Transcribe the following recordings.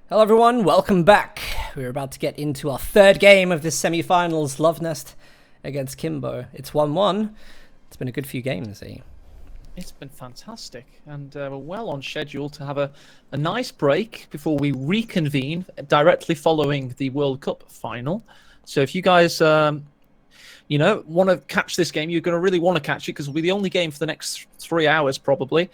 Hello everyone, welcome back. We're about to get into our third game of this semi-finals, Luvnest against Kimbo. It's 1-1. It's been a good few games, eh? It's been fantastic, and we're well on schedule to have a nice break before we reconvene directly following the World Cup final. So if you guys, want to catch this game, you're going to really want to catch it because it'll be the only game for the next 3 hours probably.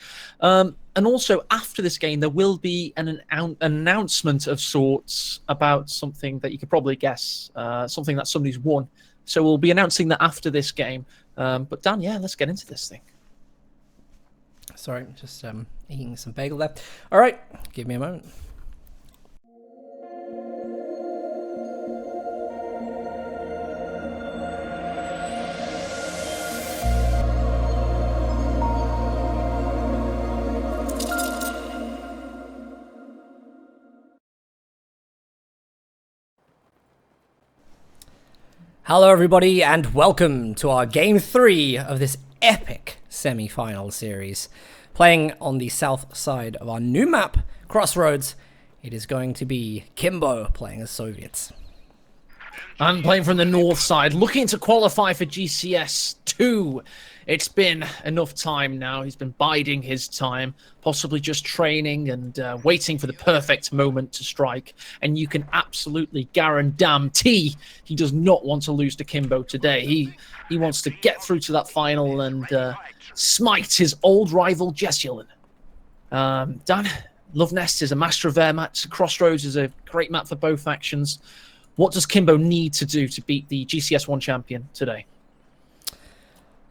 And also after this game, there will be an announcement of sorts about something that you could probably guess, something that somebody's won. So we'll be announcing that after this game. But Dan, yeah, let's get into this thing. Sorry, just eating some bagel there. All right, give me a moment. Hello everybody and welcome to our game 3 of this epic semi-final series. Playing on the south side of our new map, Crossroads, it is going to be Kimbo playing as Soviets. I'm playing from the north side, looking to qualify for GCS2. It's been enough time now. He's been biding his time, possibly just training and waiting for the perfect moment to strike. And you can absolutely guarantee he does not want to lose to Kimbo today. He wants to get through to that final and smite his old rival Jessulan. Dan, Luvnest is a master of air mats. Crossroads is a great map for both factions. What does Kimbo need to do to beat the GCS1 champion today?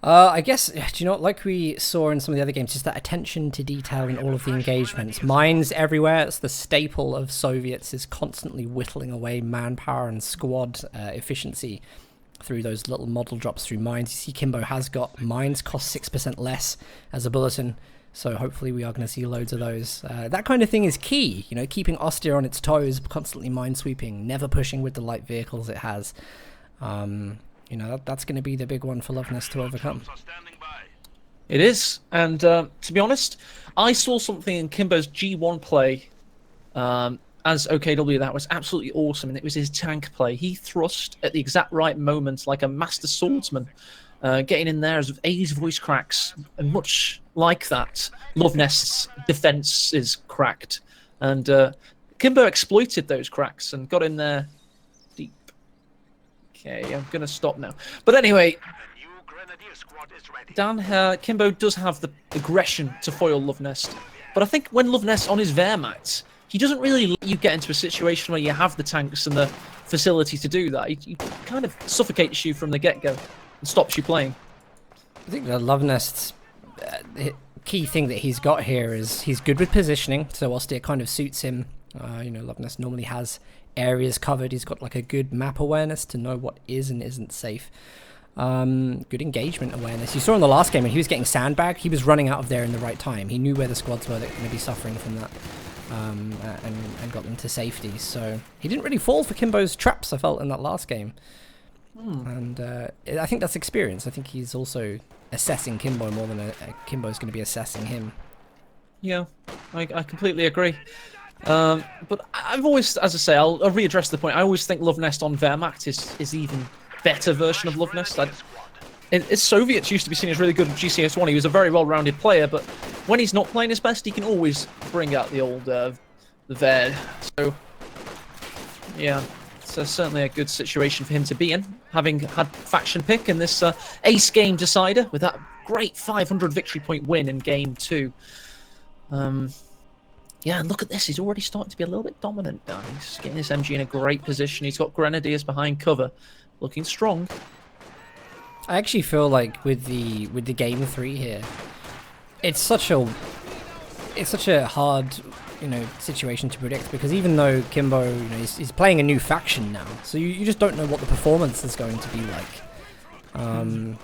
I guess, do you know what, like we saw in some of the other games, just that attention to detail in all of the engagements. Mines everywhere, it's the staple of Soviets, is constantly whittling away manpower and squad efficiency through those little model drops through mines. You see Kimbo has got mines cost 6% less as a bulletin, so hopefully we are going to see loads of those. That kind of thing is key, you know, keeping Ostia on its toes, constantly mine sweeping, never pushing with the light vehicles it has. You know, that's going to be the big one for Luvnest to overcome. It is, and to be honest, I saw something in Kimbo's G1 play as OKW that was absolutely awesome, and it was his tank play. He thrust at the exact right moment like a master swordsman, getting in there with 80 voice cracks, and much like that, Luvnest's defense is cracked. And Kimbo exploited those cracks and got in there deep. Okay, I'm going to stop now. But anyway, Dan, Kimbo does have the aggression to foil Luvnest. But I think when Luvnest on his Wehrmacht, he doesn't really let you get into a situation where you have the tanks and the facility to do that. He kind of suffocates you from the get-go and stops you playing. I think the Luvnest's key thing that he's got here is he's good with positioning, so Ostia kind of suits him. You know, Luvnest normally has areas covered. He's got like a good map awareness to know what is and isn't safe. Good engagement awareness. You saw in the last game when he was getting sandbagged, he was running out of there in the right time. He knew where the squads were that were going to be suffering from that, and got them to safety. So he didn't really fall for Kimbo's traps, I felt, in that last game. And I think that's experience. I think he's also assessing Kimbo more than Kimbo's going to be assessing him. Yeah, I completely agree. But I've always, as I say, I'll readdress the point. I always think Luvnest on Wehrmacht is even better version of Luvnest. Soviets used to be seen as really good at GCS1. He was a very well-rounded player, but when he's not playing his best, he can always bring out the old the Ver. So, yeah, it's certainly a good situation for him to be in, having had faction pick in this ace game decider with that great 500 victory point win in game 2. Yeah, and look at this. He's already starting to be a little bit dominant now. He's getting his MG in a great position. He's got Grenadiers behind cover, looking strong. I actually feel like with the game 3 here, it's such a hard, you know, situation to predict, because even though Kimbo, you know, he's playing a new faction now, so you just don't know what the performance is going to be like.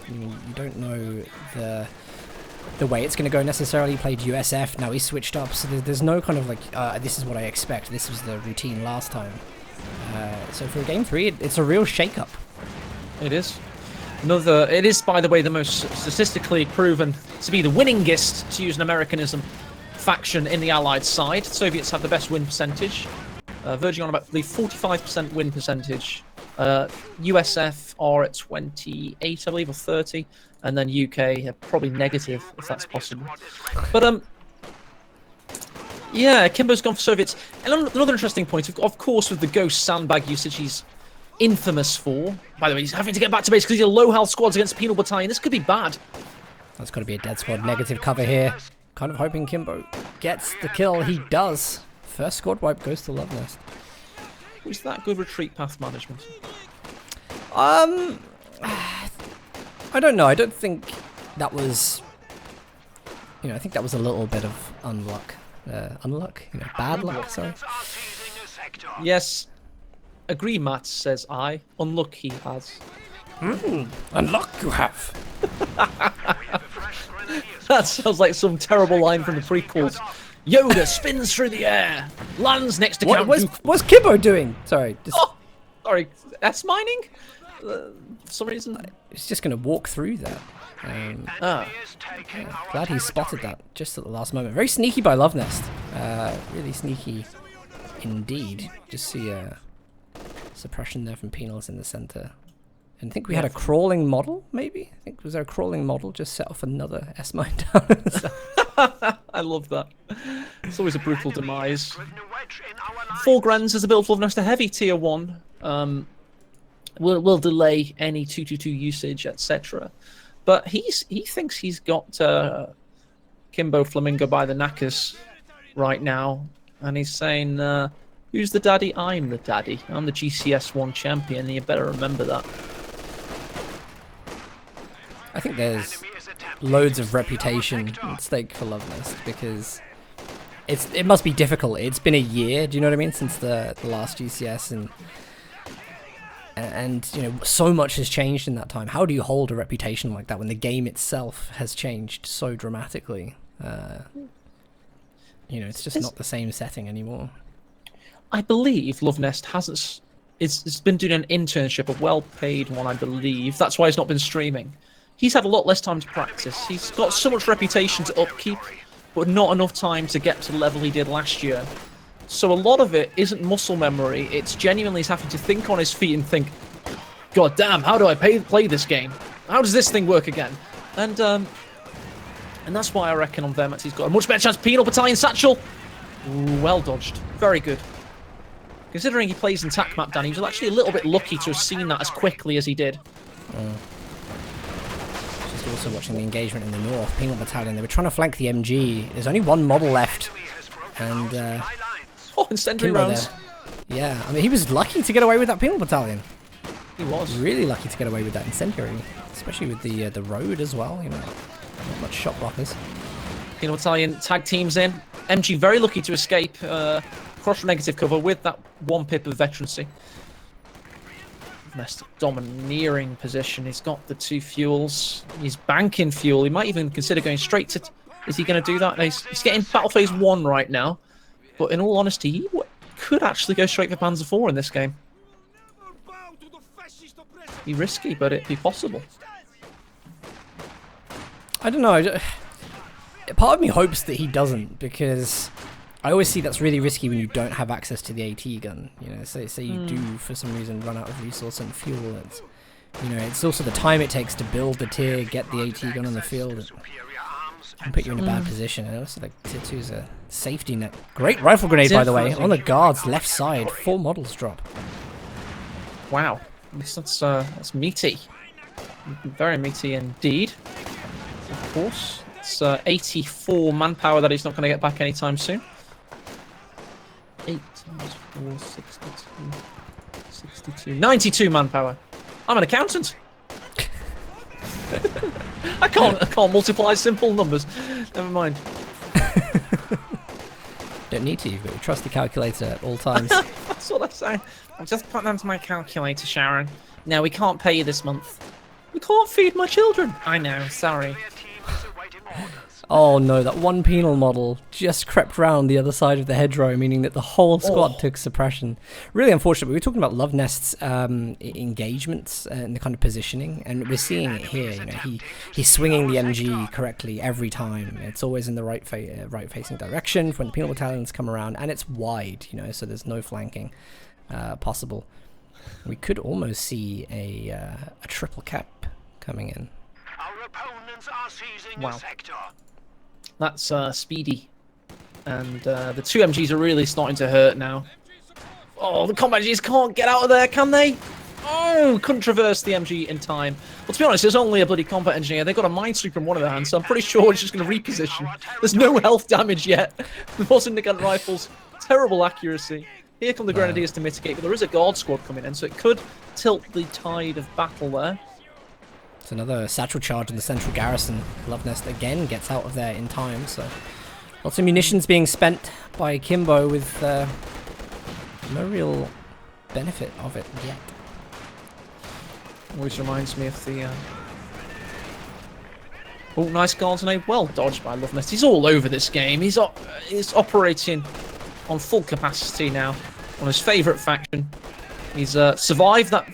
You don't know the way it's going to go necessarily. He played USF, now he's switched up, so there's no kind of like, this is what I expect, this was the routine last time. So for game 3, it's a real shake-up. It is. It is, by the way, the most statistically proven to be the winningest, to use an Americanism, faction in the Allied side. Soviets have the best win percentage. verging on about, I believe, 45% win percentage. USF are at 28, I believe, or 30, and then UK are probably negative, if that's possible. But yeah, Kimbo's gone for Soviets. And another interesting point, of course, with the Ghost sandbag usage, he's infamous for. By the way, he's having to get back to base because he's a low health squads against Penal Battalion. This could be bad. That's got to be a dead squad. Negative cover here. Kind of hoping Kimbo gets the kill. He does. First squad wipe goes to Luvnest. Was that good retreat path management? I don't know. I don't think that was... You know, I think that was a little bit of unluck. Unluck? You know, bad luck, sorry. Yes. Agree, Matt, says I. Unluck he has. Unluck you have. That sounds like some terrible line from the prequels. Yoda spins through the air, lands next to Count Dooku. What's Kimbo doing? Sorry. Oh, sorry. S mining? For some reason. He's just going to walk through that. Yeah, glad he spotted that just at the last moment. Very sneaky by Luvnest. Really sneaky indeed. Just see a suppression there from Penals in the center. And I think we had a crawling model, maybe? I think was there a crawling model just set off another S-mine down. I love that. It's always a brutal demise. 4 Grens is a build for Luvnest, a heavy tier 1. Will delay any 222 usage, etc. But he thinks he's got Kimbo Flamingo by the knackers right now, and he's saying, "Who's the daddy? I'm the daddy. I'm the GCS1 champion. And you better remember that." I think there's loads of reputation at stake for Luvnest because it must be difficult. It's been a year, do you know what I mean, since the last GCS, and you know, so much has changed in that time. How do you hold a reputation like that when the game itself has changed so dramatically? You know, it's just not the same setting anymore. I believe Luvnest hasn't. It's been doing an internship, a well-paid one, I believe. That's why he's not been streaming. He's had a lot less time to practice. He's got so much reputation to upkeep, but not enough time to get to the level he did last year. So a lot of it isn't muscle memory. It's genuinely he's having to think on his feet and think, God damn, how do I play this game? How does this thing work again? And that's why I reckon on Vermax he's got a much better chance. Penal Battalion Satchel. Ooh, well dodged. Very good. Considering he plays in TAC map, Danny, he was actually a little bit lucky to have seen that as quickly as he did. Just also watching the engagement in the north. Penal Battalion, they were trying to flank the MG. There's only one model left. And incendiary rounds. There. Yeah, I mean, he was lucky to get away with that Penal Battalion. He was. Really lucky to get away with that incendiary. Especially with the road as well, you know. Not much shot blockers. Penal Battalion tag teams in. MG very lucky to escape cross negative cover with that 1 pip of veterancy. Nest domineering position. He's got the 2 fuels. He's banking fuel. He might even consider going straight to... Is he going to do that? He's getting battle phase 1 right now. But in all honesty, he could actually go straight for Panzer 4 in this game. Be risky, but it'd be possible. I don't know. Part of me hopes that he doesn't, because I always see that's really risky when you don't have access to the AT gun. You know, say you do for some reason run out of resource and fuel. It's, you know, it's also the time it takes to build the tier, get the AT gun on the field, and put you in a bad position. And also, like, tier 2 is a safety net. Great rifle grenade, by the way, on the guard's left side. 4 models drop. Wow, that's meaty. Very meaty indeed. Of course, it's 84 manpower that he's not going to get back anytime soon. 8 times 4, 62, 92 manpower. I'm an accountant. I can't multiply simple numbers. Never mind. Don't need to. You've got your trusty calculator at all times. That's what I say. I'm just putting onto my calculator, Sharon. No, we can't pay you this month. We can't feed my children. I know. Sorry. Oh no, that one penal model just crept round the other side of the hedgerow, meaning that the whole squad took suppression. Really unfortunate. We were talking about Luvnest's engagements and the kind of positioning, and we're seeing it here. You know, he's swinging the MG correctly every time. It's always in the right facing direction when the penal battalions come around, and it's wide. You know, so there's no flanking possible. We could almost see a triple cap coming in. Our opponents are seizing Wow. a sector. That's speedy. And the two MGs are really starting to hurt now. Oh, the combat MGs can't get out of there, can they? Oh, couldn't traverse the MG in time. Well, to be honest, there's only a bloody combat engineer. They've got a minesweeper in one of their hands, so I'm pretty sure it's just going to reposition. There's no health damage yet. The Force Indicant rifles, terrible accuracy. Here come the Grenadiers to mitigate, but there is a guard squad coming in, so it could tilt the tide of battle there. It's another satchel charge in the central garrison. Luvnest again gets out of there in time, so lots of munitions being spent by Kimbo with no real benefit of it yet. Always reminds me of the... Oh, nice guards and well dodged by Luvnest. He's all over this game. He's operating on full capacity now on his favourite faction. He's survived that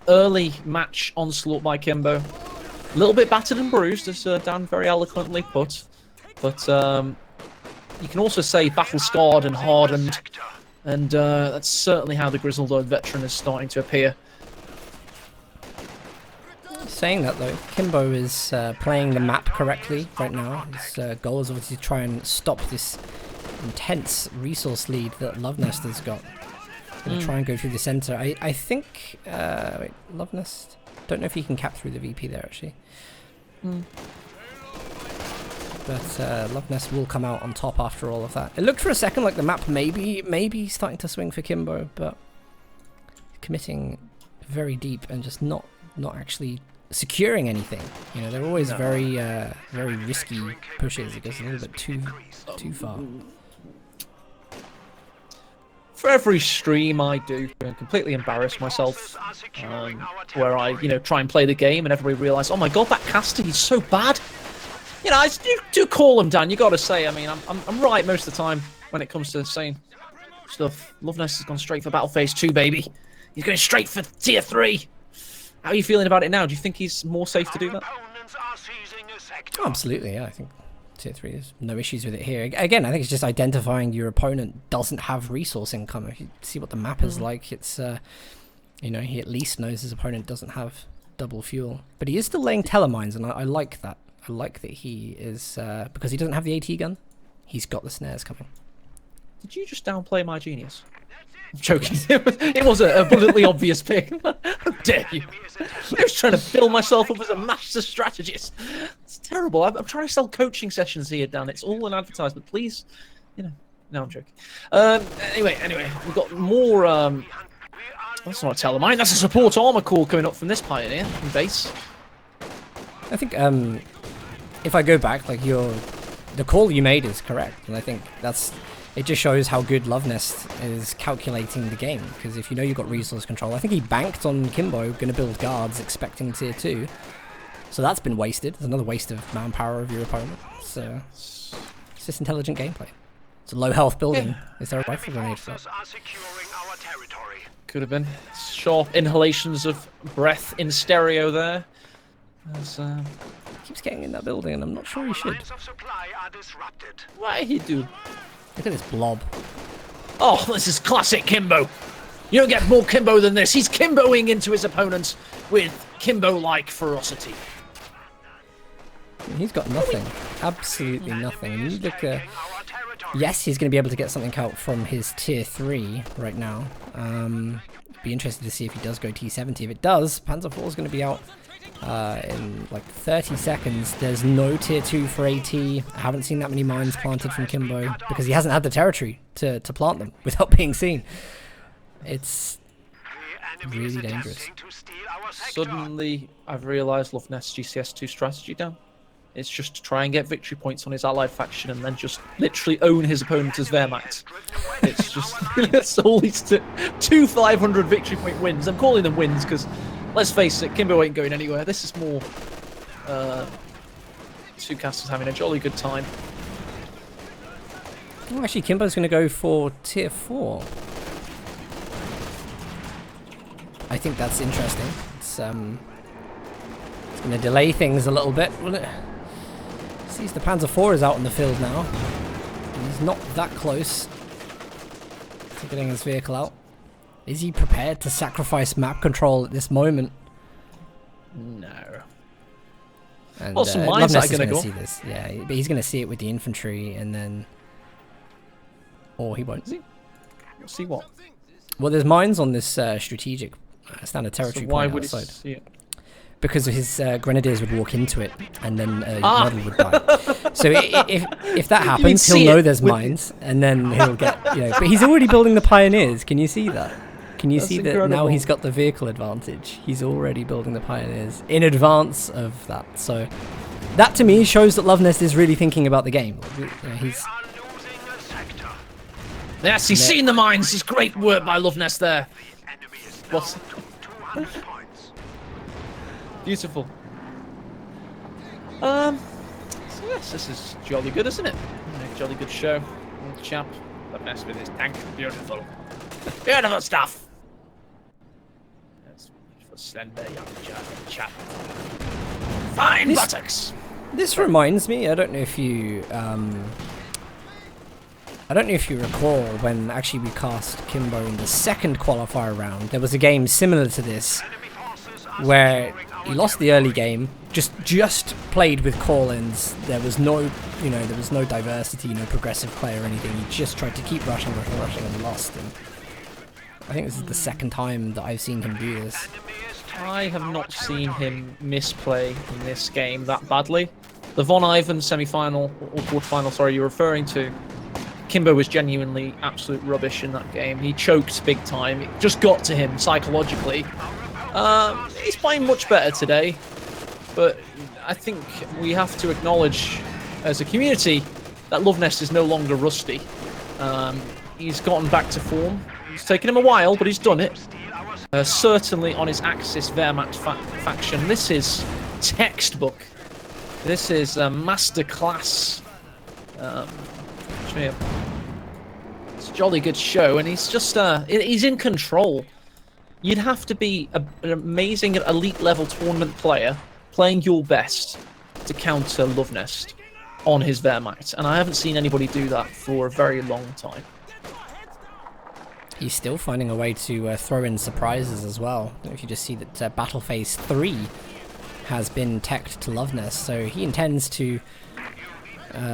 early match onslaught by Kimbo. A little bit battered and bruised, as Dan very eloquently put. But you can also say battle scarred and hardened. And that's certainly how the grizzled old veteran is starting to appear. Saying that though, Kimbo is playing the map correctly right now. His goal is obviously to try and stop this intense resource lead that Luvnest has got. Gonna try and go through the center. I think wait, Luvnest. Don't know if he can cap through the VP there actually. But Luvnest will come out on top after all of that. It looked for a second like the map maybe starting to swing for Kimbo, but committing very deep and just not actually securing anything. You know, they're always very risky pushes. It goes a little bit too far. For every stream I do, I completely embarrass myself, where I, try and play the game and everybody realise, oh my god, that caster, he's so bad. You know, I do call him, Dan, you gotta say, I mean, I'm right most of the time when it comes to saying stuff. Luvnest has gone straight for Battle Phase 2, baby. He's going straight for Tier 3. How are you feeling about it now? Do you think he's more safe to do that? Oh, absolutely, yeah, I think Tier 3, there's no issues with it here. Again, I think it's just identifying your opponent doesn't have resource income. If you see what the map is like, it's, he at least knows his opponent doesn't have double fuel. But he is still laying telemines, and I like that. I like that he is, because he doesn't have the AT gun, he's got the snares coming. Did you just downplay my genius? I'm joking. It was a brilliantly obvious pick. How dare you? I was trying to build myself up as a master strategist. It's terrible. I'm trying to sell coaching sessions here, Dan. It's all an advertisement. Please, no, I'm joking. Anyway, we've got more. That's not a telemine. That's a support armor call coming up from this Pioneer from base. I think if I go back, like the call you made is correct, and I think it just shows how good Luvnest is calculating the game, because if you know you've got resource control, I think he banked on Kimbo, going to build guards, expecting Tier 2. So that's been wasted. There's another waste of manpower of your opponent. So it's just intelligent gameplay. It's a low health building. Yeah. Is there a rifle grenade for that? Could have been. Sharp inhalations of breath in stereo there. He keeps getting in that building, and I'm not sure he should. Why he do? Look at this blob. Oh, this is classic Kimbo. You don't get more Kimbo than this. He's Kimboing into his opponents with Kimbo-like ferocity. He's got nothing. Absolutely nothing. And you look, yes, he's going to be able to get something out from his Tier 3 right now. Be interested to see if he does go T70. If it does, Panzer IV is going to be out in like 30 seconds. There's no Tier 2 for AT. I haven't seen that many mines planted from Kimbo because he hasn't had the territory to plant them without being seen. It's really dangerous. Suddenly, I've realised Luvnest's GCS2 strategy down. It's just to try and get victory points on his allied faction and then just literally own his opponent as Wehrmacht. It's just, that's all these two 500 victory point wins. I'm calling them wins because, let's face it, Kimbo ain't going anywhere. This is more Two casters having a jolly good time. Oh, actually, Kimbo's going to go for tier 4. I think that's interesting. It's going to delay things a little bit, will it? Sees the Panzer IV is out in the field now. And he's not that close to getting his vehicle out. Is he prepared to sacrifice map control at this moment? No. And, Well, some mines are going to go. See this. Yeah, but he's going to see it with the infantry, and then... Or he won't. You'll see what? Well, there's mines on this strategic standard territory So why point would outside. he see it? Because his grenadiers would walk into it, and then model would die. So if that happens, he'll know there's mines, and then he'll get, you know. But he's already building the pioneers. Can you see that? Can you see that now he's got the vehicle advantage? He's already building the pioneers in advance of that. So that to me shows that Luvnest is really thinking about the game. You know, he's. Yes, he's seen the mines. It's great work by Luvnest there. What's... Beautiful. So yes, this is jolly good, isn't it? Jolly good show. Old chap. Luvnest with his tank. Beautiful. Beautiful stuff. That's beautiful, slender young chap. Fine buttocks. This reminds me. I don't know if you. I don't know if you recall when actually we cast Kimbo in the second qualifier round. There was a game similar to this where he lost the early game, just played with call-ins. There was no, there was no diversity, no progressive play or anything. He just tried to keep rushing and lost. And I think this is the second time that I've seen him do this. I have not seen him misplay in this game that badly. The Von Ivan semi-final, or quarter-final, sorry, you're referring to, Kimbo was genuinely absolute rubbish in that game. He choked big time. It just got to him psychologically. He's playing much better today, but I think we have to acknowledge as a community that Luvnest is no longer rusty. He's gotten back to form. It's taken him a while, but he's done it. Certainly on his Axis Wehrmacht faction. This is textbook. This is a masterclass. It's a jolly good show, and he's just he's in control. You'd have to be an amazing elite level tournament player playing your best to counter Luvnest on his Wehrmacht, and I haven't seen anybody do that for a very long time. He's still finding a way to throw in surprises as well. If you just see that Battle Phase 3 has been teched to Luvnest, so he intends to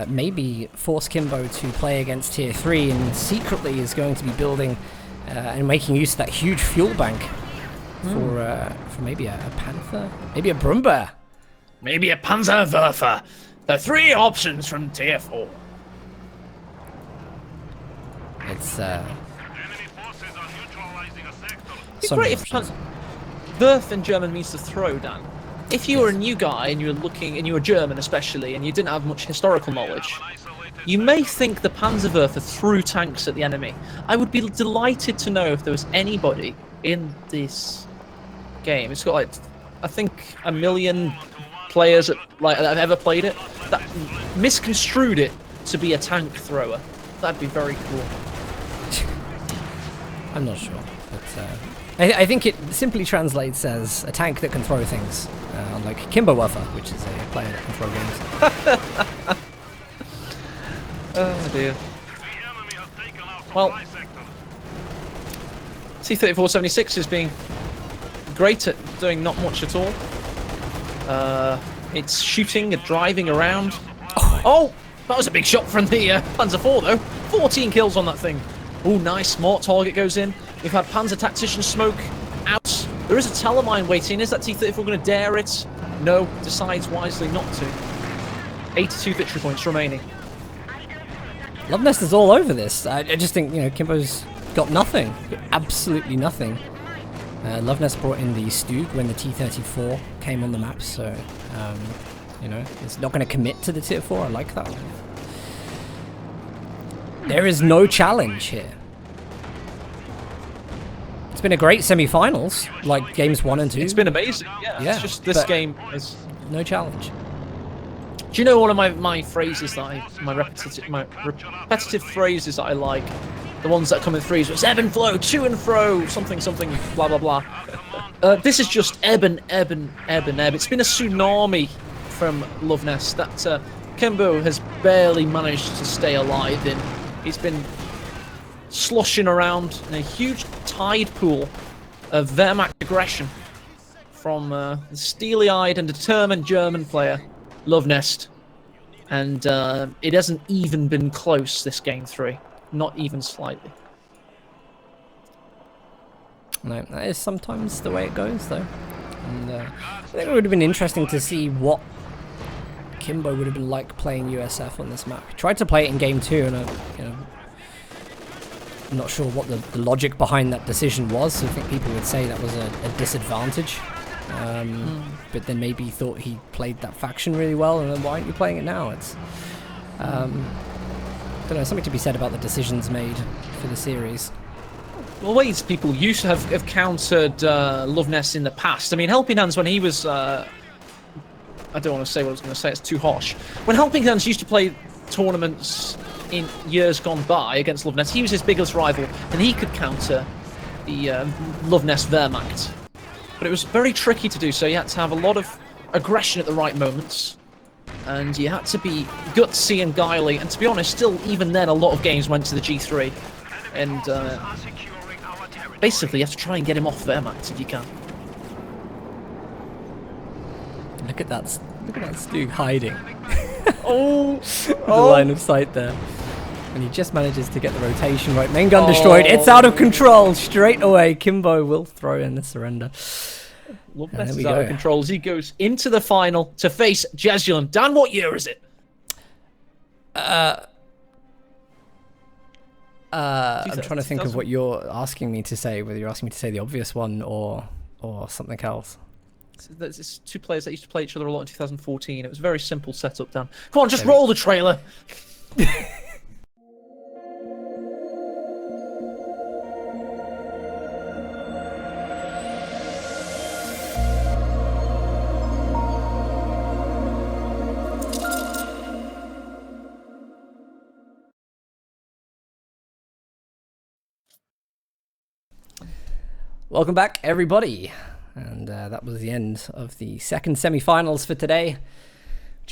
maybe force Kimbo to play against Tier 3, and secretly is going to be building and making use of that huge fuel bank for maybe a Panther, maybe a Brumber. Maybe a Panzerwerfer. The 3 options from Tier 4. It's It'd be great if Werf in German means to throw, Dan. If you were a new guy and you were looking, and you were German especially, and you didn't have much historical knowledge, you may think the Panzerwerfer threw tanks at the enemy. I would be delighted to know if there was anybody in this game. It's got like, I think, 1 million players that have ever played it that misconstrued it to be a tank thrower. That'd be very cool. I'm not sure, but I think it simply translates as a tank that can throw things, unlike Kimbo Werfer, which is a player that can throw games. Oh dear. Well, T-3476 is being great at doing not much at all. It's shooting and driving around. Oh, that was a big shot from the Panzer IV though. 14 kills on that thing. Oh, nice, smart target goes in. We've had Panzer Tactician smoke out. There is a telemine waiting. Is that T-34 going to dare it? No, decides wisely not to. 82 victory points remaining. Luvnest is all over this. I just think, Kimbo's got nothing. Absolutely nothing. Luvnest brought in the Stug when the T-34 came on the map, so, it's not going to commit to the Tier 4. I like that. There is no challenge here. It's been a great semi-finals, like games 1 and 2. It's been amazing, yeah. It's just this game is... No challenge. Do you know one of my phrases that my repetitive phrases that I like? The ones that come in threes. It's ebb and flow, to and fro, something, blah, blah, blah. This is just ebb and ebb and ebb and ebb. It's been a tsunami from Luvnest that Kimbo has barely managed to stay alive in. He's been sloshing around in a huge tide pool of Wehrmacht aggression from the steely-eyed and determined German player, Luvnest. And it hasn't even been close, this game 3. Not even slightly. No, that is sometimes the way it goes, though. And I think it would have been interesting to see what Kimbo would have been like playing USF on this map. He tried to play it in game 2, and I'm not sure what the logic behind that decision was. I think people would say that was a disadvantage. But then maybe he thought he played that faction really well, and then why aren't you playing it now? It's I don't know, something to be said about the decisions made for the series. Well, ways people used to have countered Luvnest in the past. I mean, Helping Hands, when he was... I don't want to say what I was going to say, it's too harsh. When Helping Hands used to play tournaments in years gone by against Luvnest, he was his biggest rival, and he could counter the Luvnest Wehrmacht. But it was very tricky to do so. You had to have a lot of aggression at the right moments. And you had to be gutsy and guily, and to be honest, still, even then, a lot of games went to the G3. And basically, you have to try and get him off Wehrmacht if you can. Look at that Stu hiding. The line of sight there. And he just manages to get the rotation right. Main gun destroyed. It's out of control straight away. Kimbo will throw in the surrender. Luvnest is out of control as he goes into the final to face Jesulun. Dan, what year is it? I'm trying to think of what you're asking me to say, whether you're asking me to say the obvious one or something else. It's two players that used to play each other a lot in 2014. It was a very simple setup, Dan. Come on, just roll the trailer. Welcome back, everybody. And that was the end of the second semi-finals for today.